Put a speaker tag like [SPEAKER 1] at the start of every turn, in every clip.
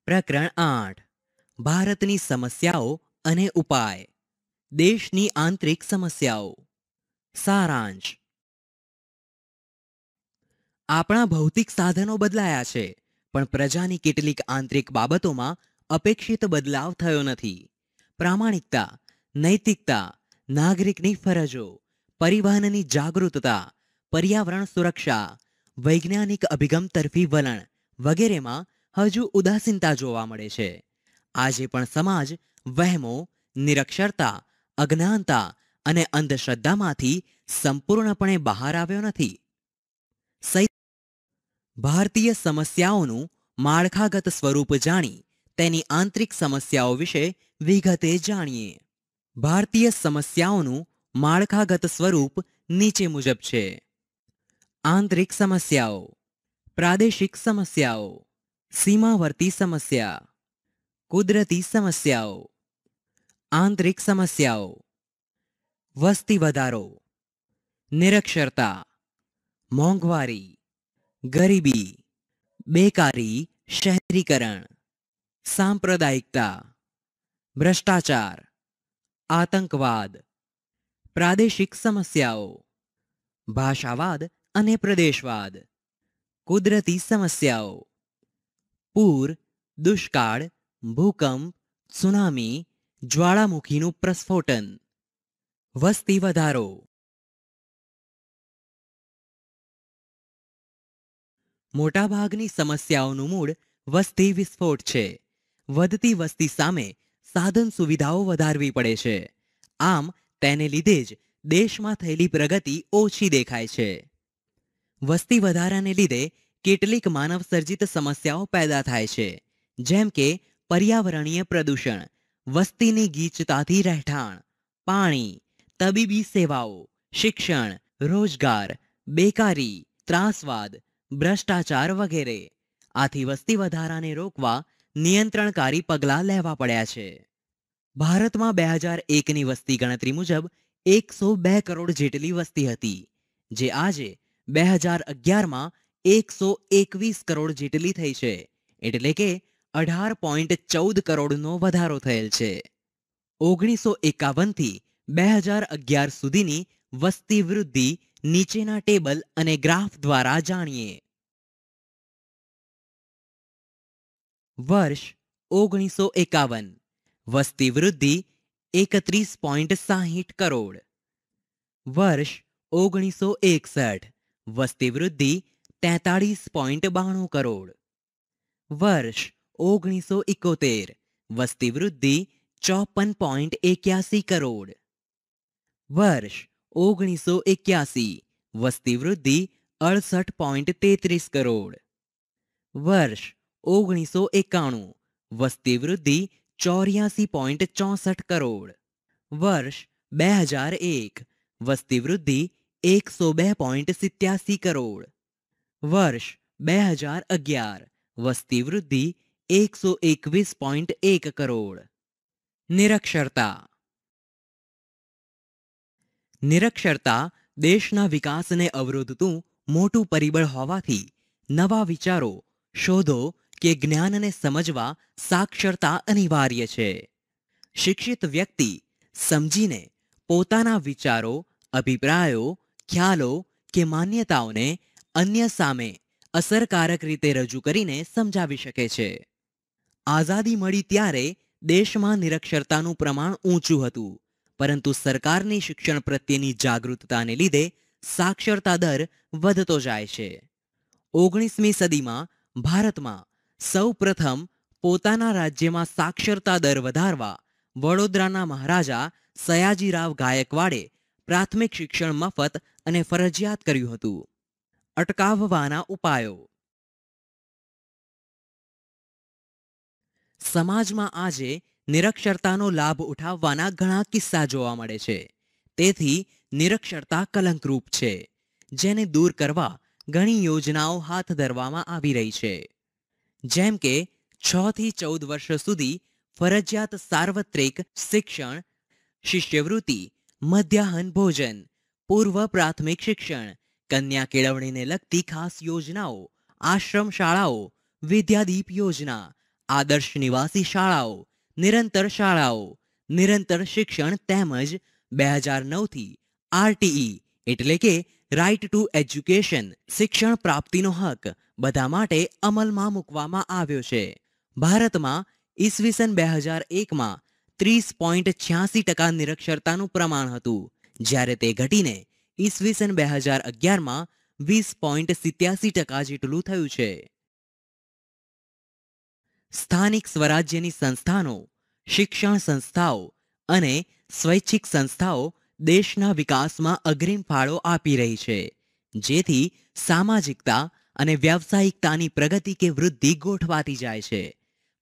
[SPEAKER 1] પ્રકરણ 8 ભારતની સમસ્યાઓ અને ઉપાય. દેશની આંતરિક સમસ્યાઓ. સારાંશ. આપણા ભૌતિક સાધનો બદલાયા છે, પણ પ્રજાની કેટલીક આંતરિક બાબતોમાં અપેક્ષિત બદલાવ થયો નથી. પ્રામાણિકતા, નૈતિકતા, નાગરિકની ફરજો, પરિવહનની જાગૃતતા, પર્યાવરણ સુરક્ષા, વૈજ્ઞાનિક અભિગમ તરફી વલણ વગેરેમાં હજુ ઉદાસીનતા જોવા મળે છે. આજે પણ સમાજ વહેમો, નિરક્ષરતા, અજ્ઞાનતા અને અંધશ્રદ્ધામાંથી સંપૂર્ણપણે બહાર આવ્યો નથી. ભારતીય સમસ્યાઓનું માળખાગત સ્વરૂપ જાણી તેની આંતરિક સમસ્યાઓ વિશે વિગતે જાણીએ. ભારતીય સમસ્યાઓનું માળખાગત સ્વરૂપ નીચે મુજબ છે. આંતરિક સમસ્યાઓ. પ્રાદેશિક સમસ્યાઓ, સીમાવર્તી સમસ્યા, કુદરતી સમસ્યાઓ. આંતરિક સમસ્યાઓ. વસ્તી વધારો, નિરક્ષરતા, મોંઘવારી, ગરીબી, બેકારી, શહેરીકરણ, સાંપ્રદાયિકતા, ભ્રષ્ટાચાર, આતંકવાદ. પ્રાદેશિક સમસ્યાઓ. ભાષાવાદ અને પ્રદેશવાદ. કુદરતી સમસ્યાઓ. પૂર, દુષ્કાળ, ભૂકંપ, સુનામી, જ્વાળામુખીનું પ્રસ્ફોટન. વસ્તી વધારો. મોટાભાગની સમસ્યાઓનું મૂળ વસ્તી વિસ્ફોટ છે. વધતી વસ્તી સામે સાધન સુવિધાઓ વધારવી પડે છે. આમ તેને લીધે જ દેશમાં થયેલી પ્રગતિ ઓછી દેખાય છે. વસ્તી વધારાને લીધે કેટલીક માનવ સર્જિત સમસ્યાઓ પેદા થાય છે, જેમ કે પર્યાવરણીય પ્રદૂષણ, વસ્તીની ગીચતાથી રહેઠાણ, પાણી, તબીબી સેવાઓ, શિક્ષણ, રોજગાર, બેકારી, ત્રાસવાદ, ભ્રષ્ટાચાર વગેરે. આથી વસ્તી વધારાને રોકવા નિયંત્રણકારી પગલાં લેવા પડ્યા છે. ભારતમાં 2001ની વસ્તી ગણતરી મુજબ 102 કરોડ જેટલી વસ્તી હતી, જે આજે 2011માં 121 કરોડ જેટલી થઈ છે, એટલે કે 18.14 કરોડનો વધારો થયેલ છે. 1951થી 2011 સુધીની વસ્તી વૃદ્ધિ નીચેના ટેબલ અને ગ્રાફ દ્વારા જાણીએ. વર્ષ 1951 વસ્તી વૃદ્ધિ 31.60 કરોડ. વર્ષ 1961 વસ્તી વૃદ્ધિ 43.92 કરોડ. વર્ષ 1971 વસ્તી વૃદ્ધિ 54.81 કરોડ. વર્ષ 1981 વસ્તી વૃદ્ધિ 68.33 કરોડ. વર્ષ 1991 વસ્તી વૃદ્ધિ 84.64 કરોડ. વર્ષ 2001 વસ્તી વૃદ્ધિ 102.87 કરોડ. વર્ષ 2011 વસ્તી વૃદ્ધિ 121.1 કરોડ. નિરક્ષરતા. નિરક્ષરતા દેશના વિકાસને અવરોધતું મોટું પરિબળ હોવાથી નવા વિચારો, શોધો કે જ્ઞાનને સમજવા સાક્ષરતા અનિવાર્ય છે. શિક્ષિત વ્યક્તિ સમજીને પોતાના વિચારો, અભિપ્રાયો, ખ્યાલો કે માન્યતાઓને અન્ય સામે અસરકારક રીતે રજૂ કરીને સમજાવી શકે છે. આઝાદી મળી ત્યારે દેશમાં નિરક્ષરતાનું પ્રમાણ ઊંચું હતું, પરંતુ સરકારની શિક્ષણ પ્રત્યેની જાગૃતતાને લીધે સાક્ષરતા દર વધતો જાય છે. 19મી સદીમાં ભારતમાં સૌ પ્રથમ પોતાના રાજ્યમાં સાક્ષરતા દર વધારવા વડોદરાના મહારાજા સયાજીરાવ ગાયકવાડે પ્રાથમિક શિક્ષણ મફત અને ફરજિયાત કર્યું હતું. અટકાવવાના ઉપાયો. સમાજમાં આજે નિરક્ષરતાનો લાભ ઉઠાવવાના ઘણા કિસ્સા જોવા મળે છે. તેથી નિરક્ષરતા કલંકરૂપ છે, જેને દૂર કરવા ઘણી યોજનાઓ હાથ ધરવામાં આવી રહી છે. જેમ કે 6 થી 14 વર્ષ સુધી ફરજિયાત સાર્વત્રિક શિક્ષણ, શિષ્યવૃત્તિ, મધ્યાહન ભોજન, પૂર્વ પ્રાથમિક શિક્ષણ, કન્યા કેળવણીને લગતી ખાસ યોજનાઓ, આશ્રમ શાળાઓ, વિદ્યાદીપ યોજના આદર્શ નિવાસી શાળાઓ, નિરંતર શિક્ષણ તેમજ 2009થી આરટીઈ એટલે કે રાઇટ ટુ એજ્યુકેશન શિક્ષણ પ્રાપ્તિનો હક બધા માટે અમલમાં મૂકવામાં આવ્યો છે. ભારતમાં ઈસવીસન 2001માં 30.86% નિરક્ષરતાનું પ્રમાણ હતું, જ્યારે તે ઘટીને ઈસવીસન 2011માં 20.87% જેટલું થયું છે. સ્થાનિક સ્વરાજ્યની સંસ્થાનો, શિક્ષણ સંસ્થાઓ અને સ્વૈચ્છિક સંસ્થાઓ દેશના વિકાસમાં અગ્રીમ ફાળો આપી રહી છે, જેથી સામાજિકતા અને વ્યાવસાયિકતાની પ્રગતિ કે વૃદ્ધિ ગોઠવાતી જાય છે.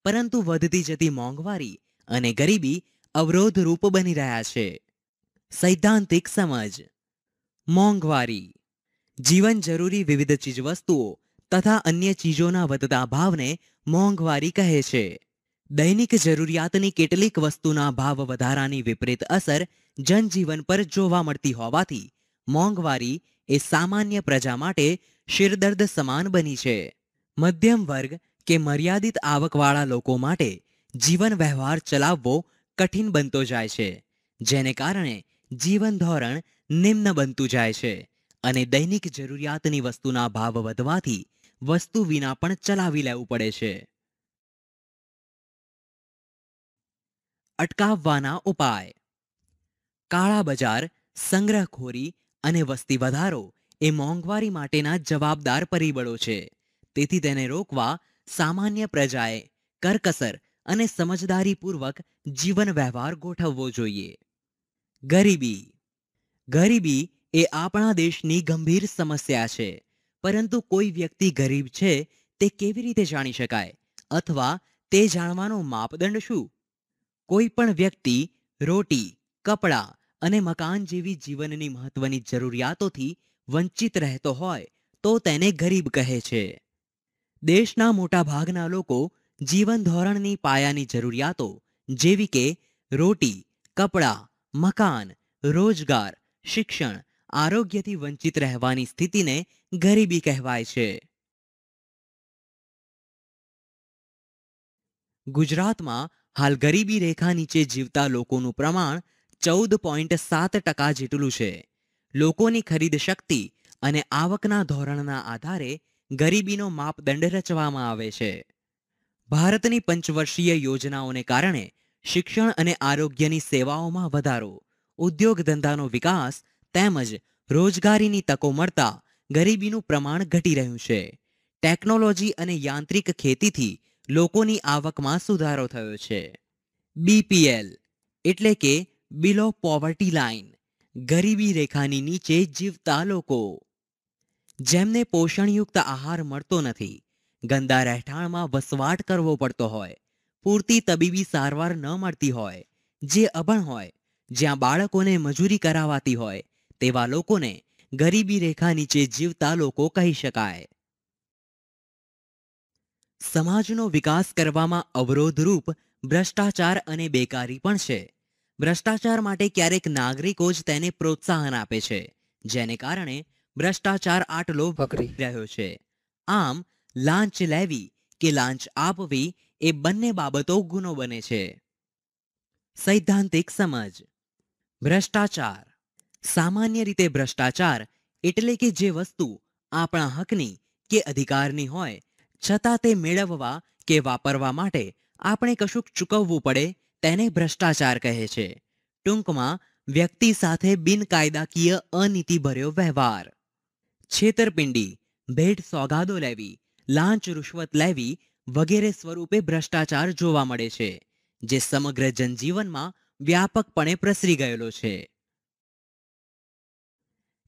[SPEAKER 1] પરંતુ વધતી જતી મોંઘવારી અને ગરીબી અવરોધરૂપ બની રહ્યા છે. સૈદ્ધાંતિક સમજ. મોંઘવારી જીવન જરૂરી વિવિધ ચીજવસ્તુઓ તથા અન્ય ચીજોના વધતા ભાવને મોંઘવારી કહે છે. દૈનિક જરૂરિયાતની કેટલીક વસ્તુના ભાવ વધારાની વિપરીત અસર જનજીવન પર જોવા મળતી હોવાથી મોંઘવારી એ સામાન્ય પ્રજા માટે શિરદર્દ સમાન બની છે. મધ્યમ વર્ગ કે મર્યાદિત આવકવાળા લોકો માટે જીવન વ્યવહાર ચલાવવો કઠિન બનતો જાય છે, જેને કારણે જીવન ધોરણ નિમ્ન બનતું જાય છે અને દૈનિક જરૂરિયાતની વસ્તુના ભાવ વધવાથી વસ્તુ વિના પણ ચલાવી લેવું પડે છે. અટકાવવાના ઉપાય. કાળા બજાર, સંગ્રહખોરી અને વસ્તી વધારો એ મોંઘવારી માટેના જવાબદાર પરિબળો છે. તેથી તેને રોકવા સામાન્ય પ્રજાએ કરકસર અને સમજદારીપૂર્વક જીવન વ્યવહાર ગોઠવવો જોઈએ. ગરીબી એ આપણા દેશની ગંભીર સમસ્યા છે, પરંતુ કોઈ વ્યક્તિ ગરીબ છે તે કેવી રીતે જાણી શકાય અથવા તે જાણવાનો માપદંડ શું? કોઈ પણ વ્યક્તિ રોટી, કપડાં અને મકાન જેવી જીવનની મહત્વની જરૂરિયાતોથી વંચિત રહેતો હોય તો તેને ગરીબ કહે છે. દેશના મોટા ભાગના લોકો જીવન ધોરણની પાયાની જરૂરિયાતો જેવી કે રોટી, કપડાં, મકાન, રોજગાર, શિક્ષણ, આરોગ્યથી વંચિત રહેવાની સ્થિતિને ગરીબી કહેવાય છે. ગુજરાતમાં હાલ ગરીબી રેખા નીચે જીવતા લોકોનું પ્રમાણ 14.7% જેટલું છે. લોકોની ખરીદ શક્તિ અને આવકના ધોરણના આધારે ગરીબીનો માપદંડ રચવામાં આવે છે. ભારતની પંચવર્ષીય યોજનાઓને કારણે શિક્ષણ અને આરોગ્યની સેવાઓમાં વધારો, ઉદ્યોગ ધંધાનો વિકાસ તેમજ રોજગારીની તકો મળતા ગરીબીનું પ્રમાણ ઘટી રહ્યું છે. ટેકનોલોજી અને યાંત્રિક ખેતીથી લોકોની આવકમાં સુધારો થયો છે. બીપીએલ એટલે કે બિલો પોવર્ટી લાઇન, ગરીબી રેખાની નીચે જીવતા લોકો. જેમને પોષણયુક્ત આહાર મળતો નથી, ગંદા રહેઠાણમાં વસવાટ કરવો પડતો હોય, પૂરતી તબીબી સારવાર ન મળતી હોય, જે અભણ હોય, જ્યાં બાળકોને મજૂરી કરાવાતી હોય, તેવા લોકોને ગરીબી રેખા નીચે જીવતા લોકો કહી શકાય. સમાજનો વિકાસ કરવામાં અવરોધરૂપ ભ્રષ્ટાચાર અને બેકારી પણ છે. ભ્રષ્ટાચાર માટે ક્યારેક નાગરિકો જ તેને પ્રોત્સાહન આપે છે, જેને કારણે ભ્રષ્ટાચાર આટલો વકરી રહ્યો છે. આમ લાંચ લેવી કે લાંચ આપવી એ બંને બાબતો ગુનો બને છે. સૈદ્ધાંતિક સમજ. ભ્રષ્ટાચાર. સામાન્ય રીતે ભ્રષ્ટાચાર એટલે કે જે વસ્તુ આપણા હકની કે અધિકારની હોય છતાં તે મેળવવા કે વાપરવા માટે આપણે કશુંક ચૂકવવું પડે તેને ભ્રષ્ટાચાર કહે છે. ટૂંકમાં વ્યક્તિ સાથે બિનકાયદાકીય અનીતિભર્યો વ્યવહાર. છેતરપિંડી, ભેટ સોગાદો લેવી, લાંચ રૂશ્વત લેવી વગેરે સ્વરૂપે ભ્રષ્ટાચાર જોવા મળે છે, જે સમગ્ર જનજીવનમાં વ્યાપકપણે પ્રસરી ગયેલો છે.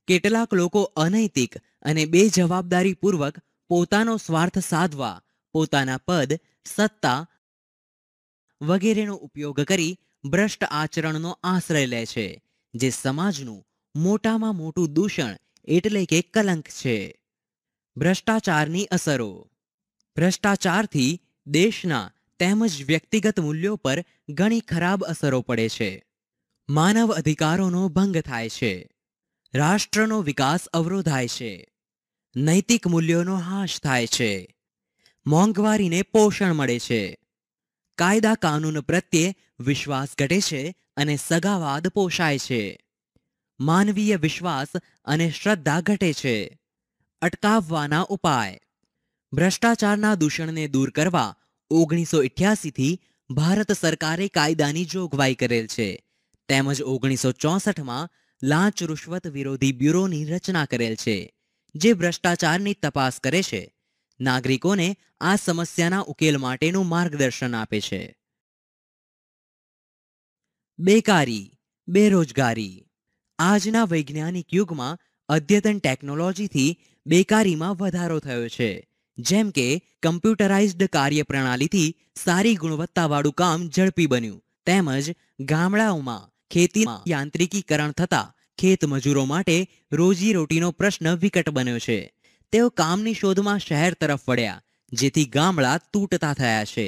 [SPEAKER 1] કેટલાક લોકો અનૈતિક અને બેજવાબદારીપૂર્વક પોતાનો સ્વાર્થ સાધવા પોતાના પદ, સત્તા વગેરેનો ઉપયોગ કરી ભ્રષ્ટ આચરણનો આશ્રય લે છે, જે સમાજનું મોટામાં મોટું દૂષણ એટલે કે કલંક છે. ભ્રષ્ટાચારની અસરો. ભ્રષ્ટાચારથી દેશના તેમજ વ્યક્તિગત મૂલ્યો પર ઘણી ખરાબ અસરો પડે છે. માનવ અધિકારોનો ભંગ થાય છે. રાષ્ટ્રનો વિકાસ અવરોધાય છે. નૈતિક મૂલ્યોનો હાશ થાય છે. મોંઘવારીને પોષણ મળે છે. કાયદા કાનૂન પ્રત્યે વિશ્વાસ ઘટે છે અને સગાવાદ પોષાય છે. માનવીય વિશ્વાસ અને શ્રદ્ધા ઘટે છે. અટકાવવાના ઉપાય. ભ્રષ્ટાચારના દૂષણને દૂર કરવા 1988થી ભારત સરકારે કાયદાની જોગવાઈ કરેલ છે. તેમજ 1964માં લાંચ રૂશ્વત વિરોધી બ્યુરોની રચના કરેલ છે, જે ભ્રષ્ટાચારની તપાસ કરે છે. નાગરિકોને આ સમસ્યાના ઉકેલ માટેનું માર્ગદર્શન આપે છે. બેકારી, બેરોજગારી. આજના વૈજ્ઞાનિક યુગમાં અદ્યતન ટેકનોલોજીથી બેકારીમાં વધારો થયો છે. જેમ કે કમ્પ્યુટરાઇઝ્ડ કાર્યપ્રણાલીથી સારી ગુણવત્તાવાળું કામ ઝડપી બન્યું, તેમજ ગામડાઓમાં ખેતીમાં યાંત્રિકીકરણ થતા ખેત મજૂરો માટે રોજીરોટીનો પ્રશ્ન વિકટ બન્યો છે. તેઓ કામની શોધમાં શહેર તરફ વળ્યા, જેથી ગામડા તૂટતા થયા છે.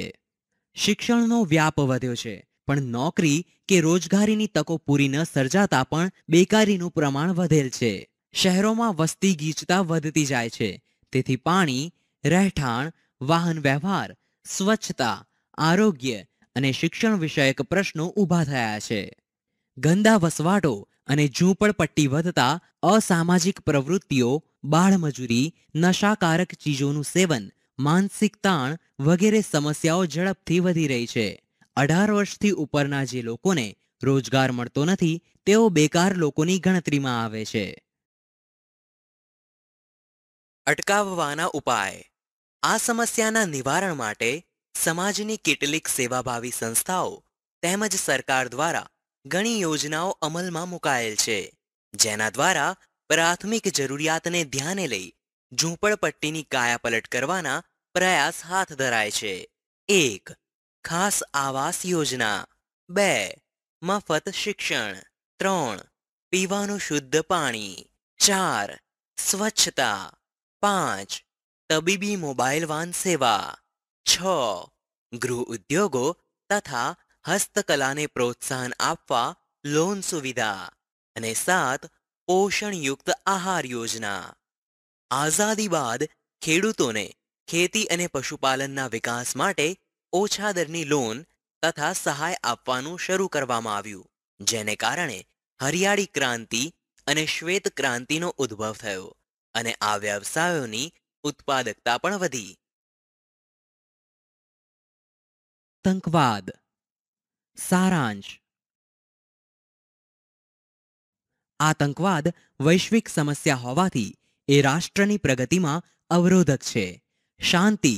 [SPEAKER 1] શિક્ષણનો વ્યાપ વધ્યો છે, પણ નોકરી કે રોજગારીની તકો પૂરી ન સર્જાતા પણ બેકારીનું પ્રમાણ વધેલ છે. શહેરોમાં વસ્તી ગીચતા વધતી જાય છે, તેથી પાણી, રહેઠાણ, વાહન વ્યવહાર, સ્વચ્છતા, આરોગ્ય અને શિક્ષણ વિષયક પ્રશ્નો ઊભા થયા છે. ગંદા વસવાટો અને ઝૂંપડપટ્ટી વધતા અસામાજિક પ્રવૃત્તિઓ, બાળમજૂરી, નશાકારક ચીજોનું સેવન, માનસિક તાણ વગેરે સમસ્યાઓ ઝડપથી વધી રહી છે. 18 વર્ષથી ઉપરના જે લોકોને રોજગાર મળતો નથી, તેઓ બેકાર લોકોની ગણતરીમાં આવે છે. અટકાવવાના ઉપાય. આ સમસ્યાના નિવારણ માટે સમાજની કેટલીક સેવાભાવી સંસ્થાઓ તેમજ સરકાર દ્વારા ઘણી યોજનાઓ અમલમાં મુકાયેલ છે, જેના દ્વારા પ્રાથમિક જરૂરિયાતને ધ્યાને લઈ ઝૂંપડપટ્ટીની કાયાપલટ કરવાના પ્રયાસ હાથ ધરાય છે. 1. ખાસ આવાસ યોજના. 2. મફત શિક્ષણ. 3. પીવાનું શુદ્ધ પાણી. 4. સ્વચ્છતા. 5. તબીબી મોબાઈલ વાન સેવા. 6. ગૃહ ઉદ્યોગો તથા હસ્તકલાને પ્રોત્સાહન આપવા લોન સુવિધા. અને 7. પોષણયુક્ત આહાર યોજના. આઝાદી બાદ ખેડૂતોને ખેતી અને પશુપાલનના વિકાસ માટે ઓછા દરની લોન તથા સહાય આપવાનું શરૂ કરવામાં આવ્યું, જેને કારણે હરિયાળી ક્રાંતિ અને શ્વેત ક્રાંતિનો ઉદ્ભવ થયો અને આ વ્યવસાયોની ઉત્પાદકતા પણ વધી. આતંકવાદ. સારાંશ. આતંકવાદ વૈશ્વિક સમસ્યા હોવાથી એ રાષ્ટ્રની પ્રગતિમાં અવરોધક છે. શાંતિ,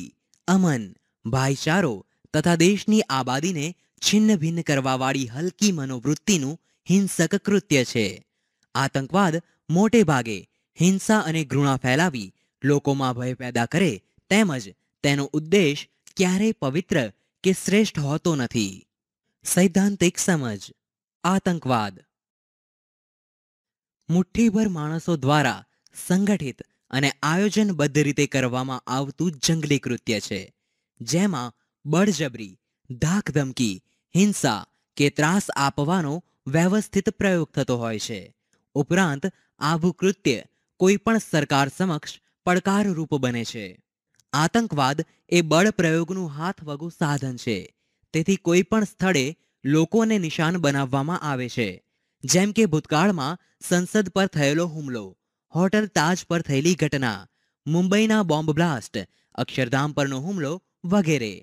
[SPEAKER 1] અમન, ભાઈચારો તથા દેશની આબાદીને છિન્ન ભિન્ન કરવાવાળી હલકી મનોવૃત્તિનું હિંસક કૃત્ય છે. આતંકવાદ મોટે ભાગે હિંસા અને ઘૃણા ફેલાવી લોકોમાં ભય પેદા કરે, તેમજ તેનો ઉદ્દેશ ક્યારેય પવિત્ર કે શ્રેષ્ઠ હોતો નથી. સૈદ્ધાંતિક સમજ. આતંકવાદ મુઠ્ઠીભર માણસો દ્વારા સંગઠિત અને આયોજનબદ્ધ રીતે કરવામાં આવતું જંગલી કૃત્ય છે, જેમાં બળજબરી, ધાકધમકી, હિંસા કે ત્રાસ આપવાનો વ્યવસ્થિત પ્રયોગ થતો હોય છે. ઉપરાંત આવું કૃત્ય કોઈ પણ સરકાર સમક્ષ પડકારરૂપ બને છે. આતંકવાદ એ બળ પ્રયોગનું હાથવગું સાધન છે, તેથી કોઈ પણ સ્થળે લોકોને નિશાન બનાવવામાં આવે છે. જેમ કે ભૂતકાળમાં સંસદ પર થયેલો હુમલો, હોટલ તાજ પર થયેલી ઘટના, મુંબઈના બોમ્બ બ્લાસ્ટ, અક્ષરધામ પરનો હુમલો વગેરે.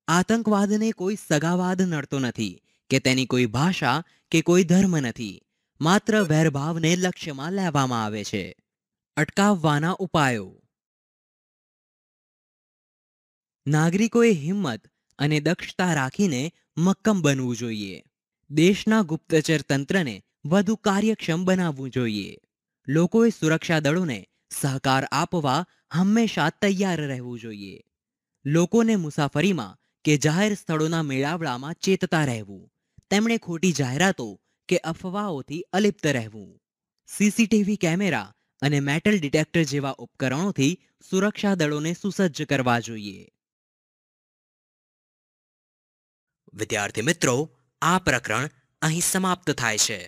[SPEAKER 1] આતંકવાદને કોઈ સગાવાદ નડતો નથી કે તેની કોઈ ભાષા કે કોઈ ધર્મ નથી. માત્ર વેરભાવને લક્ષ્યમાં લેવામાં આવે છે. અટકાવવાના ઉપાયો. નાગરિકોએ હિંમત અને દક્ષતા રાખીને મક્કમ બનવું જોઈએ. દેશના ગુપ્તચર તંત્રને વધુ કાર્યક્ષમ બનાવવું જોઈએ. લોકોએ સુરક્ષા દળોને સહકાર આપવા હંમેશા તૈયાર રહેવું જોઈએ. લોકોને મુસાફરીમાં કે જાહેર સ્થળોના મેળાવડામાં ચેતતા રહેવું. તેમણે ખોટી જાહેરાતો કે અફવાઓથી અલિપ્ત રહેવું. સીસીટીવી કેમેરા અને મેટલ ડિટેક્ટર જેવા ઉપકરણોથી સુરક્ષા દળોને સુસજ્જ કરવા જોઈએ. વિદ્યાર્થી મિત્રો, આ પ્રકરણ અહીં સમાપ્ત થાય છે.